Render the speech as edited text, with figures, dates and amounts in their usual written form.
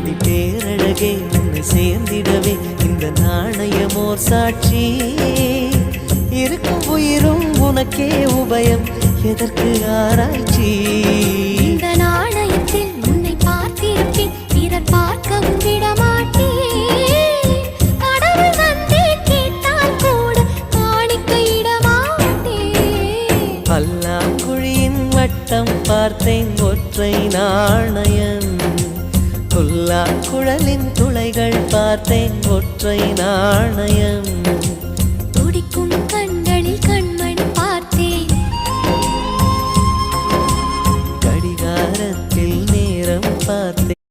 அடி பேரழகே உன்னை சேர்ந்திடவே இந்த நாணயமோர் சாட்சி இருக்கும் உயிரும் உனக்கே உபயம் எதற்கு ஆராய்ச்சி இந்த நாணயத்தில் உன்னை பார்த்திருப்பேன் பிறர் பார்க்கவும் விடமாட்டேன் கடவுள் வந்தே கேட்டால் கூட காணிக்கையிடமாட்டேன் பல்லாங்குழியின் வட்டம் பார்த்தேன் ஒற்றை நாணயம் புல்லாங்குழலின் துளைகள் பார்த்தேன் ஒற்றை நாணயம் துடிக்கும் கண்களில் கண்மணி பார்த்தேன் கடிகாரத்தில் நேரம் பார்த்தேன்